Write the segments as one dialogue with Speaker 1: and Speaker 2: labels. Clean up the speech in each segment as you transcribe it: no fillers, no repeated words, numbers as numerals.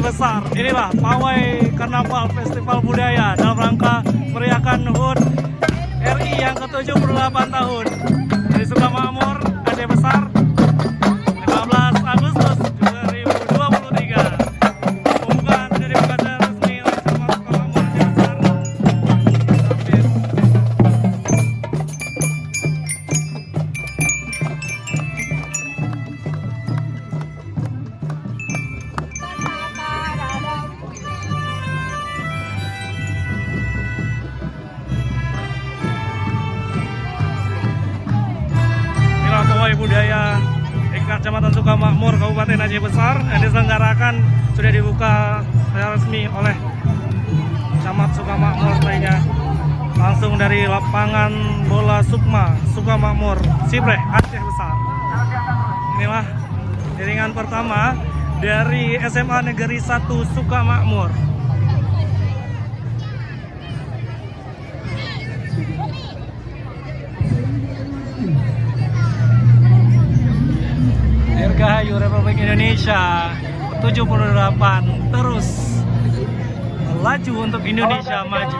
Speaker 1: Besar. Inilah pawai karnaval festival budaya dalam rangka meriahkan HUT RI yang ke-78 tahun. Dari Sukamakmur, Aceh Besar, 15 Agustus 2023. Pembukaan dari upacara resmi oleh Camat Sukamakmur Aceh Besar. Pawai budaya Kecamatan Sukamakmur Kabupaten Aceh Besar yang diselenggarakan sudah dibuka secara resmi oleh Camat Sukamakmur lainnya langsung dari lapangan bola Sukma Sukamakmur Sibreh Aceh Besar. Inilah iringan pertama dari SMA Negeri 1 Sukamakmur. Dirgahayu Republik Indonesia 78 terus melaju untuk Indonesia maju.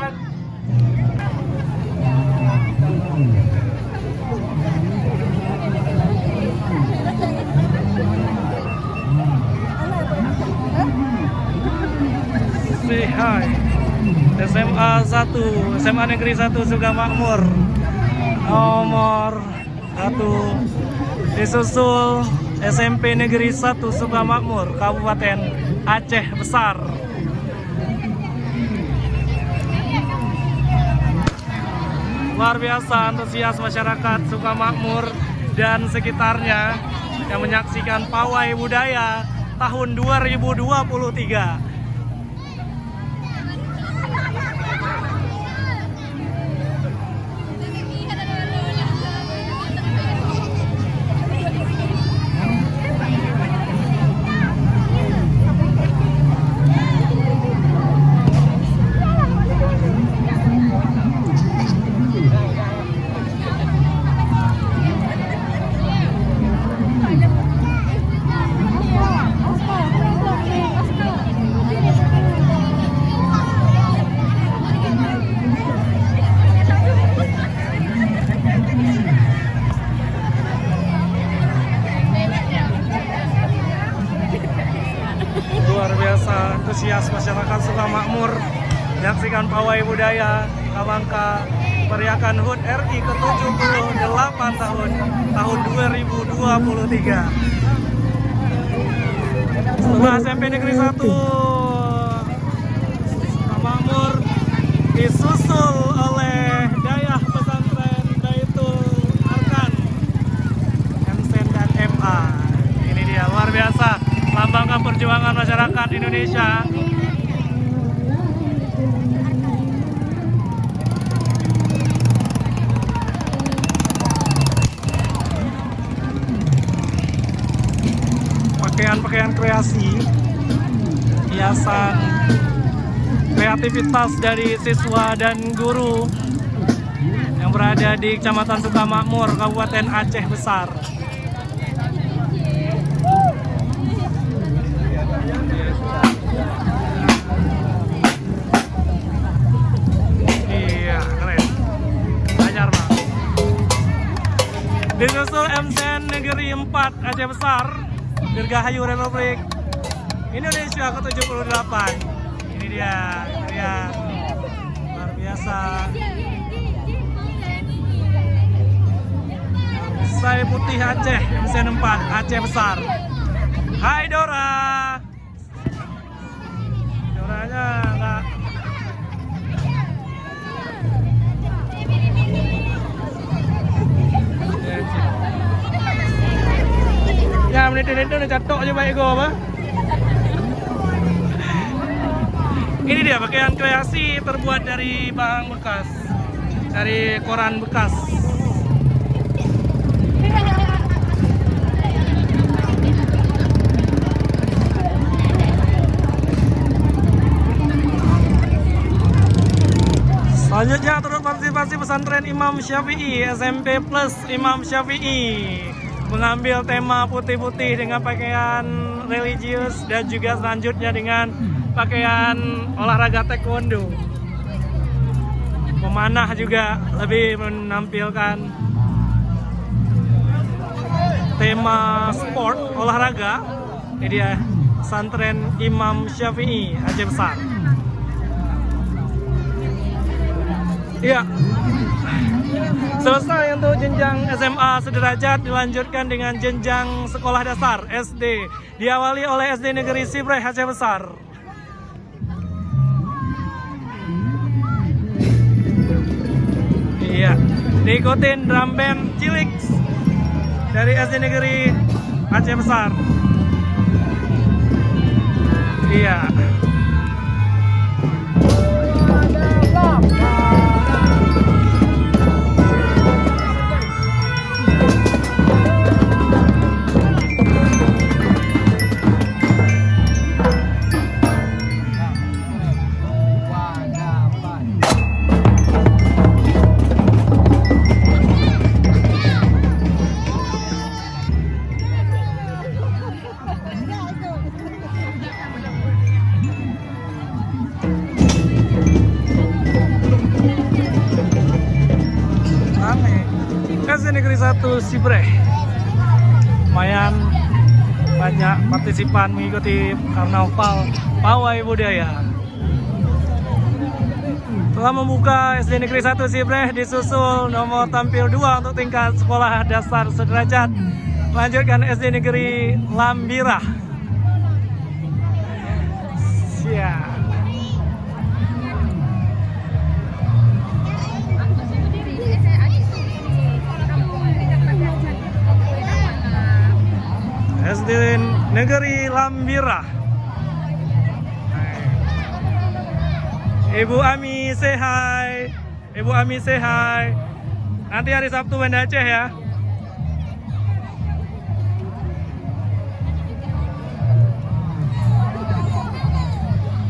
Speaker 1: Say hi. SMA 1, SMA Negeri 1 Sukamakmur nomor 1 disusul SMP Negeri 1 Sukamakmur Kabupaten Aceh Besar. Luar biasa antusias masyarakat Sukamakmur dan sekitarnya yang menyaksikan pawai budaya tahun 2023. Luar biasa antusias masyarakat Sukamakmur menyaksikan pawai budaya dalam rangka meriahkan HUT RI ke-78 tahun 2023. Setelah SMP Negeri 1 Sukamakmur disusul oleh Dayah Pesantren Baitul Arkan MSen dan MA. Ini dia luar biasa lambangkan perjuangan masyarakat Indonesia. Pakaian-pakaian kreasi, hiasan, kreativitas dari siswa dan guru yang berada di Kecamatan Sukamakmur, Kabupaten Aceh Besar. Disusul MSen Negeri 4 Aceh Besar, Dirgahayu Republik Indonesia ke-78. Ini dia, lihat, luar biasa. Saya Putih Aceh, MSen 4 Aceh Besar. Hai Dora. Doranya enggak. Ya, menit itu udah catok aja baik gue apa? Ini dia pakaian kreasi terbuat dari bahan bekas, dari koran bekas. Selanjutnya turut partisipasi pesantren Imam Syafi'i SMP Plus Imam Syafi'i mengambil tema putih-putih dengan pakaian religius, dan juga selanjutnya dengan pakaian olahraga taekwondo. Memanah juga lebih menampilkan tema sport olahraga. Ini dia pesantren Imam Syafi'i Aceh Besar. Iya. Selesai untuk jenjang SMA sederajat, dilanjutkan dengan jenjang sekolah dasar SD. Diawali oleh SD Negeri Sibreh Aceh Besar. Iya, diikutin drum band cilik dari SD Negeri Aceh Besar. Iya. SD Negeri 1 Sibreh, lumayan banyak partisipan mengikuti karnaval pawai budaya. Telah membuka SD Negeri 1 Sibreh, disusul nomor tampil 2 untuk tingkat sekolah dasar sederajat. Lanjutkan SD Negeri Lambira. Siap. SD Negeri Lambira. Ibu Ami say hi. Ibu Ami say hi. Nanti hari Sabtu Banda Aceh ya.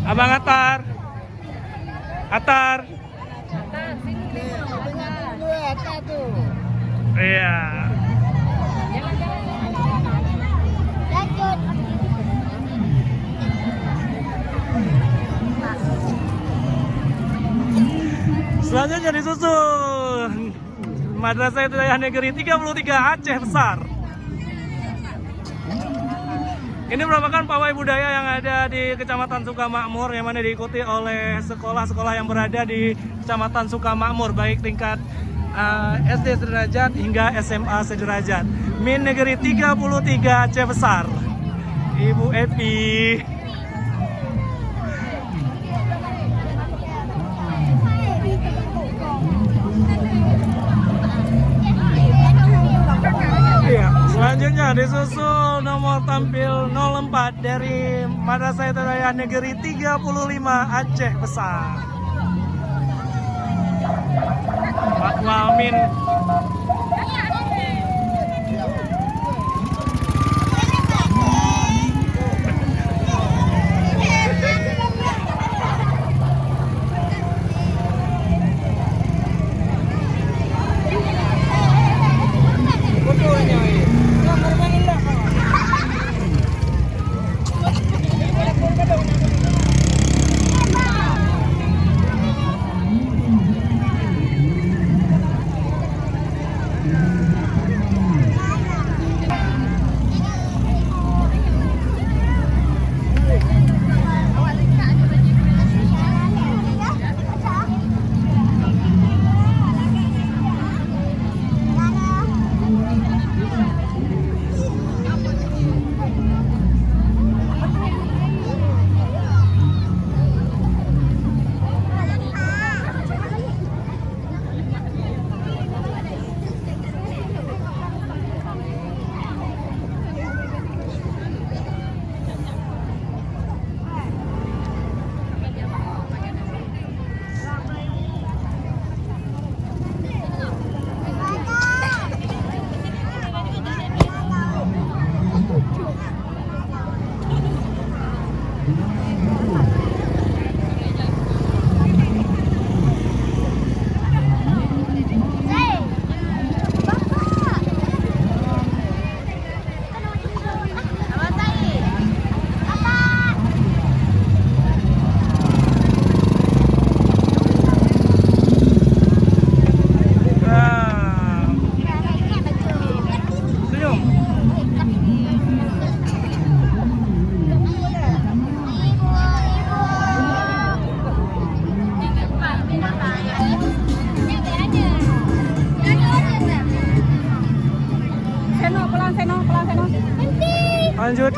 Speaker 1: Abang Atar. Atar. Iya. Selanjutnya disusul Madrasah Ibtidaiyah Negeri 33 Aceh Besar. Ini merupakan pawai budaya yang ada di Kecamatan Sukamakmur, yang mana diikuti oleh sekolah-sekolah yang berada di Kecamatan Sukamakmur, baik tingkat SD sederajat hingga SMA sederajat. Min Negeri 33 Aceh Besar. Ibu Epi. Selanjutnya disusul nomor tampil 04 dari Madrasah Ibtidaiyah Negeri 35 Aceh Besar. Pak Wamin.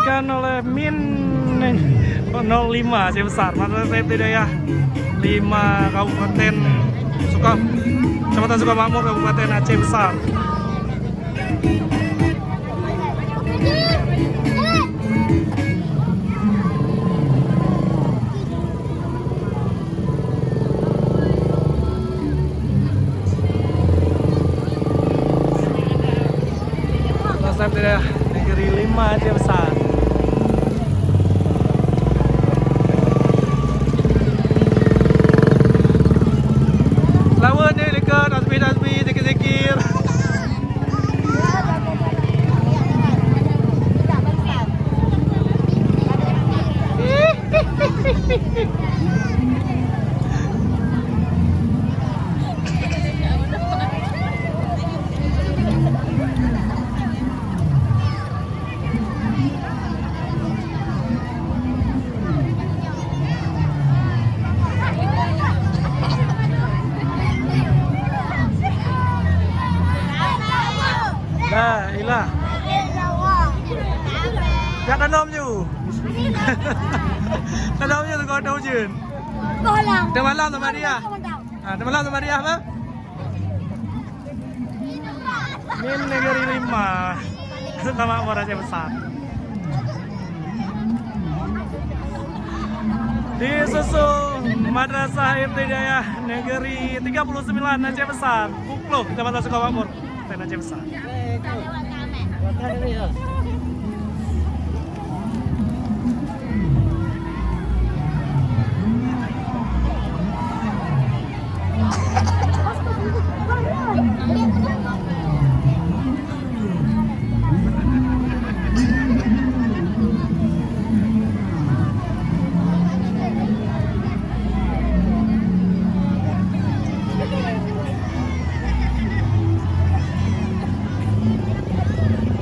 Speaker 1: disaksikan oleh Min 05 Aceh Besar. Madrasah Ibtidaiyah 5 Kabupaten Kecamatan Sukamakmur Kabupaten Aceh Besar. Madrasah Ibtidaiyah Negeri 5 Aceh Besar. Lawan ni dekat Azmi zikir-zikir. Dah, ilah. Chắc đã nôm như đã nôm như con đâu chứ Đừng bắn làm sama dia Đừng bắn làm sama dia apa? Min Negeri 5 Sukamakmur Aceh Besar. Disusul Madrasah Ibtidaiyah Negeri 39 Aceh Besar, Buklo, Kecamatan Sukamakmur, Kabupaten Aceh Besar.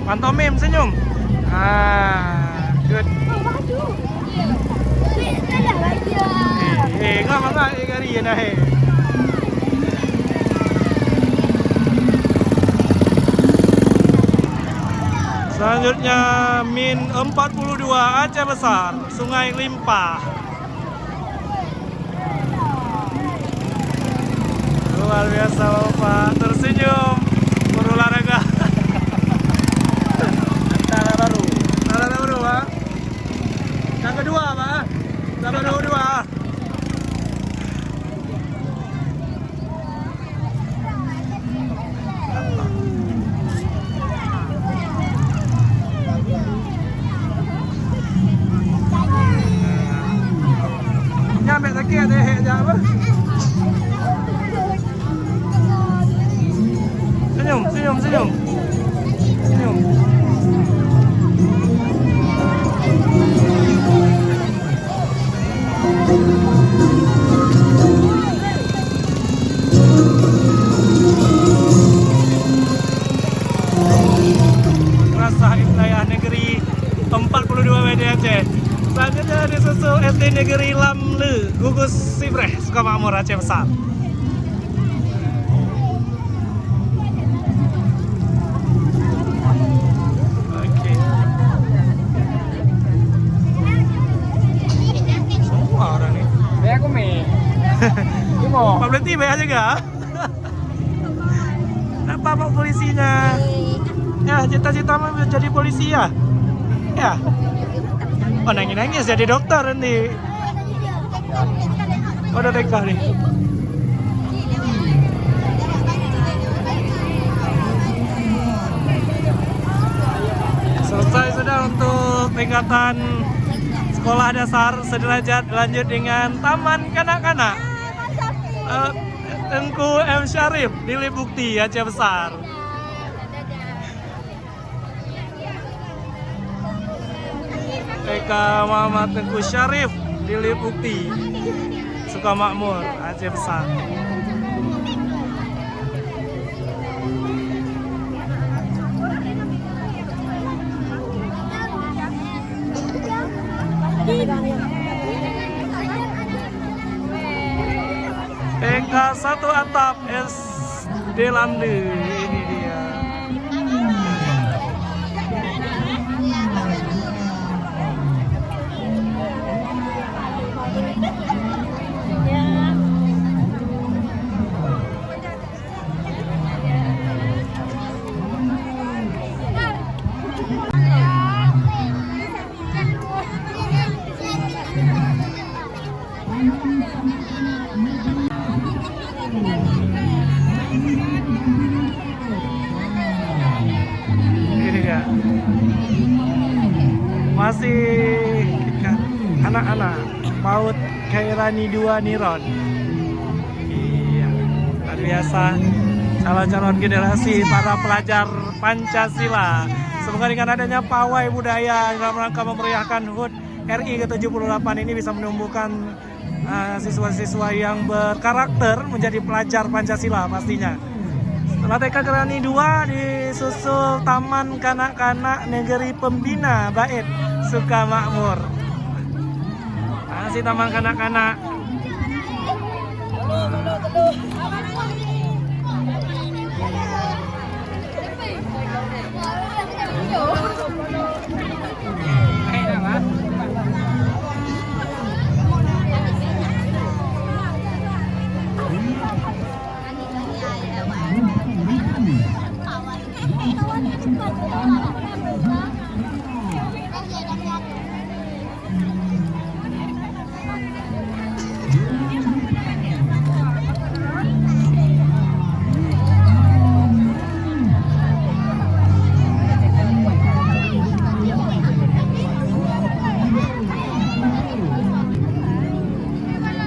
Speaker 1: Pantomim senyum. Good. Kau mana kari na he? Selanjutnya Min 42 Aceh Besar, Sungai Limpah. Luar biasa Bapak, tersenyum berolahraga. Tanda baru Pak. Yang kedua Pak. Tanda baru 2. Nyampe sakit deh apa? Senyum. Madrasah Ibtidaiyah Negeri 42 WD Aceh. Selanjutnya disusul SD Negeri Lamle, Gugus Sibreh, Sukamakmur Aceh Besar. Oke. Semua orang nih.
Speaker 2: Saya aku me.
Speaker 1: Pak berhenti bayar juga. Kenapa Pak polisinya? Ya, cita-cita mau jadi polisi ya? Ya. Oh, nangis jadi dokter nanti. Oh, udah TK nih. Selesai sudah untuk tingkatan sekolah dasar sederajat. Lanjut dengan Taman Kanak-kanak Tengku M. Syarif di Libukti, Aceh Besar. TK Muhammad Tengku Syarif di Libukti, Sukamakmur, Aceh Besar. TK 1 Atap SD Lamde, ini dia. Ini dia. Masih anak-anak PAUD Khairani 2 Niron. Iya, luar biasa. Calon-calon generasi para pelajar Pancasila. Semoga dengan adanya pawai budaya dalam rangka memeriahkan HUT RI ke-78 ini bisa menumbuhkan siswa-siswa yang berkarakter menjadi pelajar Pancasila pastinya. Setelah TK Khairani 2 disusul Taman Kanak-kanak Negeri Pembina Bait Sukamakmur. Masih Taman Kanak-kanak.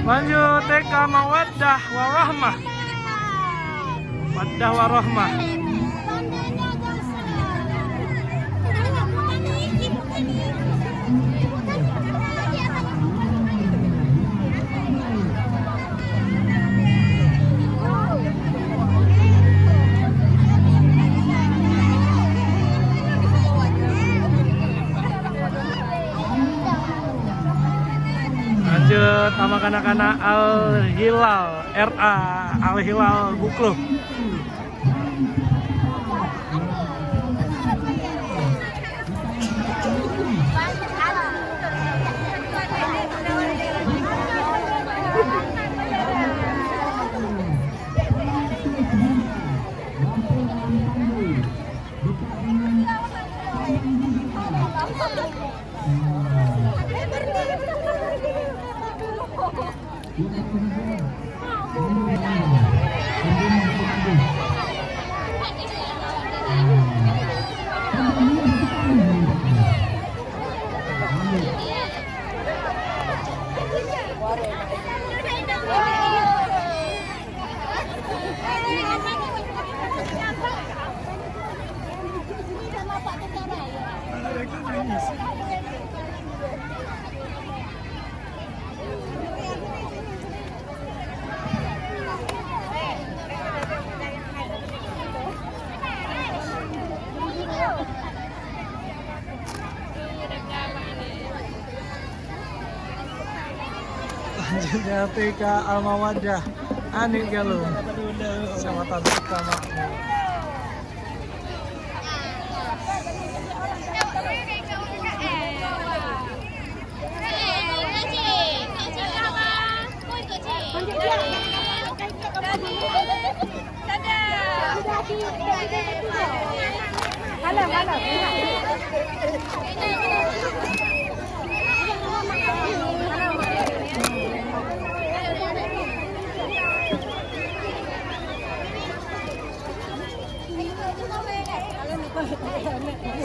Speaker 1: Lanjut TK Mawaddah Warahmah. Waddah Warahmah. Lanjut Taman Kanak-kanak Al-Hilal RA Al-Hilal Book Club. Lanjutnya TK Al-Mawaddah Anik Galung, Kecamatan Sukamakmur.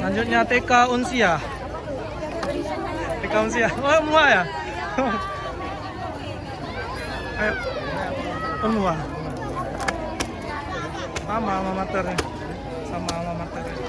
Speaker 1: Selanjutnya TK Unsia. TK Unsia. Oh, Mua ya? Ayo. Mua. Sama alma maternya. Sama alma maternya.